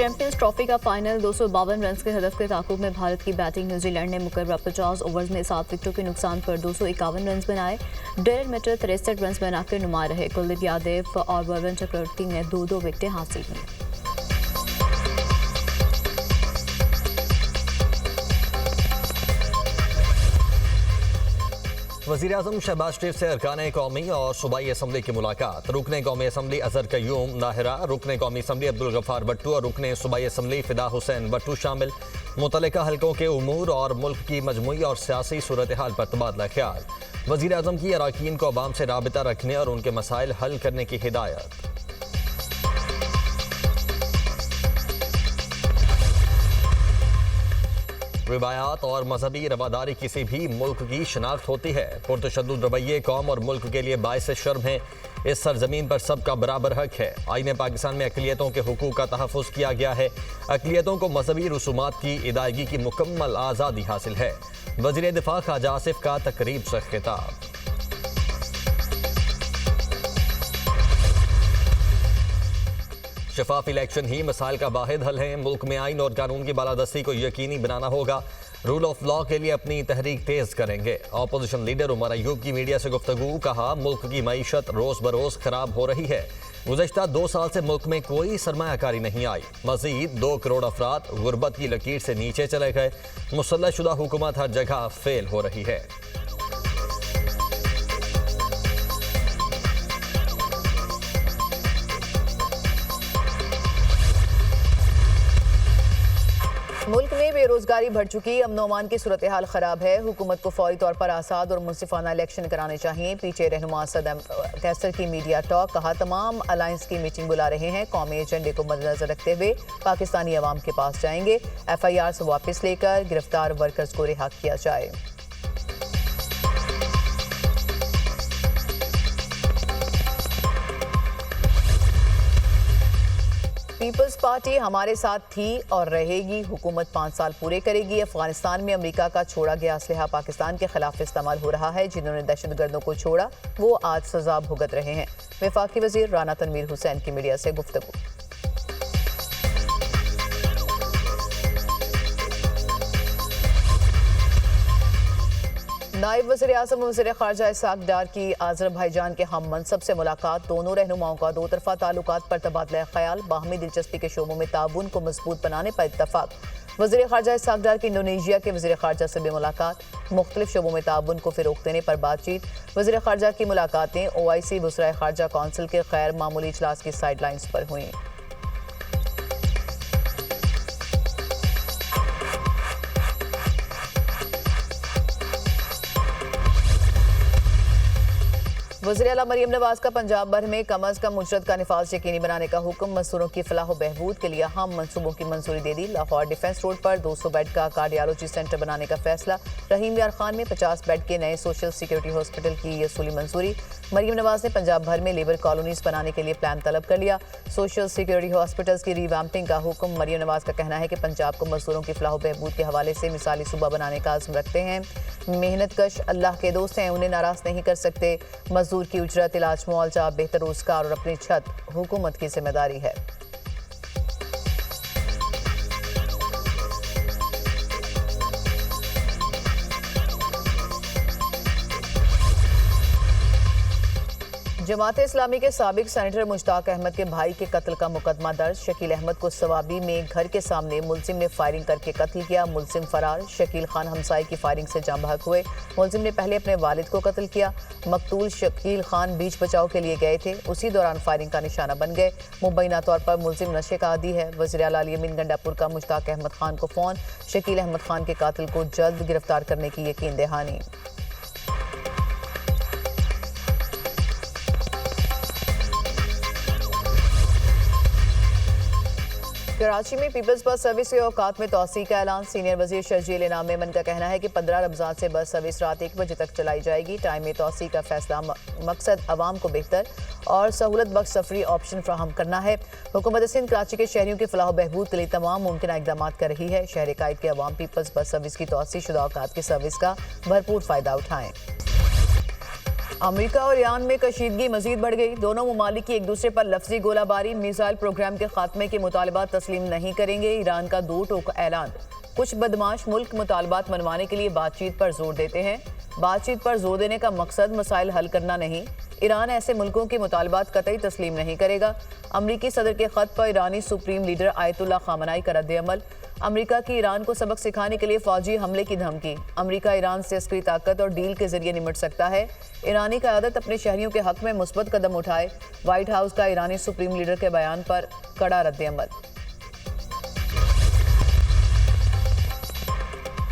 Champions trophy का final 252 run के हदफ के ताकुब में भारत की बैटिंग। न्यूजीलैंड ने मुकर्रर 50 ओवर्स में 7 विकेटों के नुकसान पर 251 रन बनाए। डेरेन मिचेल 63 रन बनाकर नुमा रहे। कुलदीप यादव और वरुण चक्रवर्ती ने 2-2 विकेटें हासिल की। वज़ीर-ए-आज़म शहबाज शरीफ से अरकान कौमी और सूबाई असम्बली की मुलाकात। रुकने कौमी असम्बली अजहर कयूम नाहिरा, रुकने कौमी असम्बली अब्दुल गफ्फार भट्टू और रुकने सूबाई असम्बली फिदा हुसैन भट्टू शामिल। मुतल्लिका हलकों के उमूर और मुल्क की मजमूई और सियासी सूरत हाल पर तबादला ख्याल। वज़ीर-ए-आज़म की अरकान को अवाम से राबिता रखने और उनके मसाइल हल करने की हिदायत। रिवायात और मजहबी रवादारी किसी भी मुल्क की शनाख्त होती है। पुरतशद्दुद रवैये कौम और मुल्क के लिए बाइस शर्म है। इस सरजमीन पर सबका बराबर हक है। आईन पाकिस्तान में अक़लियतों के हुकूक का तहफ़्फ़ुज़ किया गया है। अक़लियतों को मजहबी रसूमात की अदायगी की मुकम्मल आज़ादी हासिल है। वज़ीर दिफ़ा ख्वाजा आसिफ का तकरीब से खिताब। शफाफ इलेक्शन ही मसाइल का वाहिद हल है। मुल्क में आइन और कानून की बालादस्ती को यकीनी बनाना होगा। रूल ऑफ लॉ के लिए अपनी तहरीक तेज करेंगे। अपोजिशन लीडर उमर अयूब की मीडिया से गुफ्तगू। कहा, मुल्क की मईशत रोज बरोज खराब हो रही है। गुज़श्ता 2 साल से मुल्क में कोई सरमायाकारी नहीं आई। मजीद 2 करोड़ अफराद गुर्बत की लकीर से नीचे चले गए। मुसल्लह शुदा हुकूमत हर जगह फेल हो रही है। मुल्क में बेरोजगारी बढ़ चुकी, अमन अमान की सूरत हाल खराब है। हुकूमत को फौरी तौर पर आसाद और मुनसिफाना इलेक्शन कराने चाहिए। पीछे रहनुमा सदम कैसर की मीडिया टॉक। कहा, तमाम अलायंस की मीटिंग बुला रहे हैं। कौमी एजेंडे को मद्देनजर रखते हुए पाकिस्तानी अवाम के पास जाएंगे। FIR से वापस लेकर गिरफ्तार वर्कर्स को रिहा किया जाए। पीपल्स पार्टी हमारे साथ थी और रहेगी। हुकूमत 5 साल पूरे करेगी। अफगानिस्तान में अमेरिका का छोड़ा गया असलहा पाकिस्तान के खिलाफ इस्तेमाल हो रहा है। जिन्होंने दहशतगर्दों को छोड़ा वो आज सजा भुगत रहे हैं। वफाकी वजीर राना तनवीर हुसैन की मीडिया से गुफ्तगू। नायब वज़ीर-ए-आज़म वज़ीर ख़ारजा इसाक डार की आज़रबाईजान के हम मनसब से मुलाकात। दोनों रहनुमाओं का 2 तरफ़ा ताल्लुकात पर तबादला ख्याल। बाहमी दिलचस्पी के शोबों में ताउन को मजबूत बनाने पर इत्तफ़ाक़। वज़ीर ख़ारजा इसाक डार की इंडोनेशिया के वज़ीर ख़ारजा से भी मुलाकात। मुख्तलिफ शोबों में ताउन को फ़रोग़ देने पर बातचीत। वज़ीर ख़ारजा की मुलाकातें OIC बुसरा ख़ारजा कौंसिल के गैर मामूली इजलास की साइडलाइंस पर हुई। वज़ीर आला मरियम नवाज का पंजाब भर में कम अज़ कम उजरत का निफाज यकीनी बनाने का हुक्म। मजदूरों की फलाह बहबूद के लिए अहम मनसूबों की मंजूरी दे दी। लाहौर डिफेंस रोड पर 200 बेड का कार्डियोलॉजी सेंटर बनाने का फैसला। रहीम यार खान में 50 बेड के नए सोशल सिक्योरिटी हॉस्पिटल की असूली मंजूरी। मरियम नवाज ने पंजाब भर में लेबर कॉलोनीज बनाने के लिए प्लान तलब कर लिया। सोशल सिक्योरिटी हॉस्पिटल्स की रिवैम्पिंग का हुक्म। मरियम नवाज का कहना है कि पंजाब को मजदूरों की फलाह बहबूद के हवाले से मिसाली सूबा बनाने का आज़म रखते हैं। मेहनत कश अल्लाह के दोस्त हैं, उन्हें नाराज़ नहीं कर सकते। मजदूर की उजरत, इलाज, मुआवजा, बेहतर रोजगार और अपनी छत हुकूमत की जिम्मेदारी है। जमात इस्लामी के साबिक सेनेटर मुश्ताक अहमद के भाई के कत्ल का मुकदमा दर्ज। शकील अहमद को सवाबी में घर के सामने मुलजिम ने फायरिंग करके कत्ल किया। मुलजिम फरार। शकील खान हमसाई की फायरिंग से जाँ बहक हुए। मुलजिम ने पहले अपने वालिद को कत्ल किया। मकतूल शकील खान बीच बचाव के लिए गए थे, उसी दौरान फायरिंग का निशाना बन गए। मुबैना तौर पर मुलजिम नशे का आदी है। वज़ीर आला अली अमीन गंडापुर का मुश्ताक अहमद खान को फ़ोन। शकील अहमद खान के कातिल को जल्द गिरफ्तार करने की यकीन दहानी। कराची में पीपल्स बस सर्विस के औकात में तोसी का ऐलान। सीनियर वजीर शर्जील इनाम मेमन का कहना है कि 15 रमज़ान से बस सर्विस रात 1 बजे तक चलाई जाएगी। टाइम में तोसी का फैसला मकसद आवाम को बेहतर और सहूलत बख्श सफरी ऑप्शन फ्राहम करना है। हुकूमत सिंध कराची के शहरियों की फलाह बहबूद के लिए तमाम मुमकिन इकदाम कर रही है। शहर कायद के अवाम पीपल्स बस सर्विस की तोसी शुदा औकात की सर्विस का भरपूर फ़ायदा उठाएँ। अमेरिका और ईरान में कशीदगी मजीद बढ़ गई। दोनों ममालिक की एक दूसरे पर लफ्जी गोलाबारी। मिसाइल प्रोग्राम के खात्मे के मुतालबात तस्लीम नहीं करेंगे। ईरान का दो टोक ऐलान। कुछ बदमाश मुल्क मुतालबात मनवाने के लिए बातचीत पर जोर देते हैं। बातचीत पर जोर देने का मकसद मसाइल हल करना नहीं। ईरान ऐसे मुल्कों के मुतालबात कतई तस्लीम नहीं करेगा। अमरीकी सदर के खत पर ईरानी सुप्रीम लीडर आयतुल्ला खामनाई का रद्द-ए-अमल। अमरीका की ईरान को सबक सिखाने के लिए फौजी हमले की धमकी। अमरीका ईरान से अस्करी ताकत और डील के जरिए निमट सकता है। ईरानी क़यादत अपने शहरियों के हक में मुस्बत कदम उठाए। व्हाइट हाउस का ईरानी सुप्रीम लीडर के बयान पर कड़ा रद्द-ए-अमल।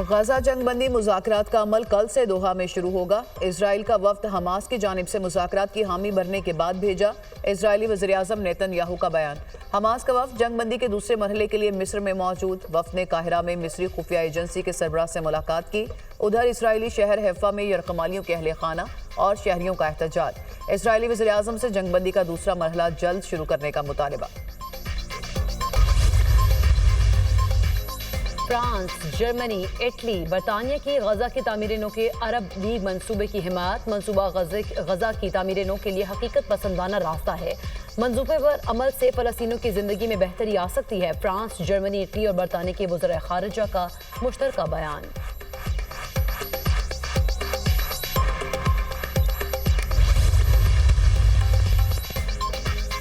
गजा जंगबंदी मुज़ाकरात का अमल कल से दोहा में शुरू होगा। इजराइल का वफ्द हमास की जानिब से मुज़ाकरात की हामी भरने के बाद भेजा। इजरायली वज़ीर-ए-आज़म नेतन्याहू का बयान। हमास का वफ्द जंगबंदी के दूसरे मरहले के लिए मिस्र में मौजूद। वफ्द ने काहिरा में मिस्री खुफिया एजेंसी के सरबराह से मुलाकात की। उधर इसराइली शहर हैफा में यरकमालियों के अहले खाना और शहरियों का एहतजाज। इजरायली वज़ीर-ए-आज़म से जंगबंदी का दूसरा मरहला जल्द शुरू करने का मुतालबा। फ्रांस, जर्मनी, इटली, बरतानिया की गजा की तामीर-ए-नौ के अरब लीग मंसूबे की हिमायत। मंसूबा गजा की तामीर-ए-नौ के लिए हकीकत पसंदाना रास्ता है। मंसूबे पर अमल से फ़लस्तीनियों की जिंदगी में बेहतरी आ सकती है। फ्रांस, जर्मनी, इटली और बरतानिया के वज़ीर ख़ारिजा का मुश्तरका बयान।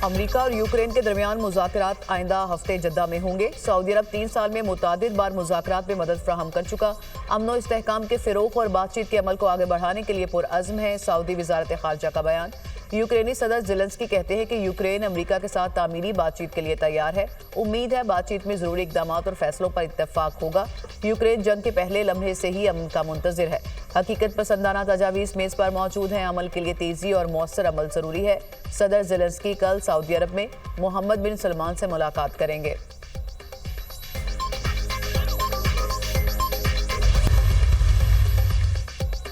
अमेरिका और यूक्रेन के दरमियान मुज़ाकरात आइंदा हफ्ते जद्दा में होंगे। सऊदी अरब 3 साल में मुतादिद बार मुज़ाकरात में मदद फ्राहम कर चुका। अमन और इस्तेहकाम के फ़िरोग़ और बातचीत के अमल को आगे बढ़ाने के लिए पुरअज़्म है। सऊदी वज़ारत ख़ारिजा का बयान। यूक्रेनी सदर ज़ेलेंस्की कहते हैं कि यूक्रेन अमेरिका के साथ तामीरी बातचीत के लिए तैयार है। उम्मीद है बातचीत में ज़रूरी इक़दाम और फैसलों पर इत्तेफाक होगा। यूक्रेन जंग के पहले लम्हे से ही अमन का मुंतज़िर है। हकीकत पसंदाना तजावीज़ मेज़ पर मौजूद हैं। अमल के लिए तेज़ी और मौसर अमल ज़रूरी है। सदर ज़ेलेंस्की कल सऊदी अरब में मोहम्मद बिन सलमान से मुलाकात करेंगे।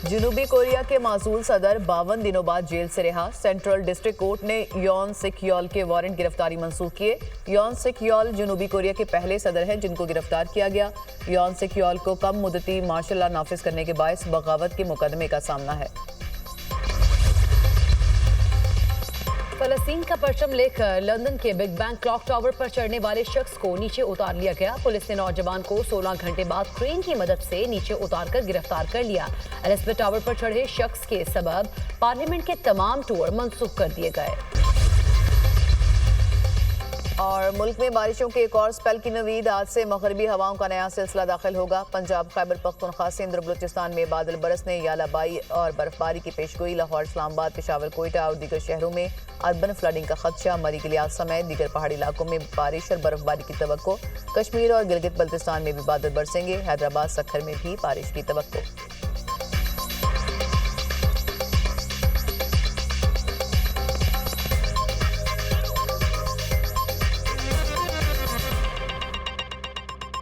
जनूबी कोरिया के मासूल सदर 52 दिनों बाद जेल से रिहा। सेंट्रल डिस्ट्रिक्ट कोर्ट ने योन सिक योल के वारंट गिरफ्तारी मंसूख किए। योन सिक योल जनूबी कोरिया के पहले सदर हैं जिनको गिरफ्तार किया गया। योन सिक योल को कम मुद्दती मार्शल लॉ नाफिज करने के बायस बगावत के मुकदमे का सामना है। फलस्तीन का परचम लेकर लंदन के बिग बैंग क्लॉक टावर पर चढ़ने वाले शख्स को नीचे उतार लिया गया। पुलिस ने नौजवान को 16 घंटे बाद क्रेन की मदद से नीचे उतारकर गिरफ्तार कर लिया। एलिज़ाबेथ टावर पर चढ़े शख्स के सबब पार्लियामेंट के तमाम टूर मंसूख कर दिए गए। और मुल्क में बारिशों के एक और स्पेल की नवीद। आज से मगरबी हवाओं का नया सिलसिला दाखिल होगा। पंजाब, खैबर पख्तूनख्वा, सिंध और बलूचिस्तान में बादल बरसने, यालाबाई और बर्फबारी की पेशगोई। लाहौर, इस्लामाबाद, पेशावर, कोयटा और दीगर शहरों में अर्बन फ्लडिंग का खदशा। मरी गिलियाद समेत दीगर पहाड़ी इलाकों में बारिश और बर्फबारी की तवक्को। कश्मीर और गिलगित बल्तिस्तान में भी बादल बरसेंगे। हैदराबाद, सक्खर में भी बारिश की तवक्को।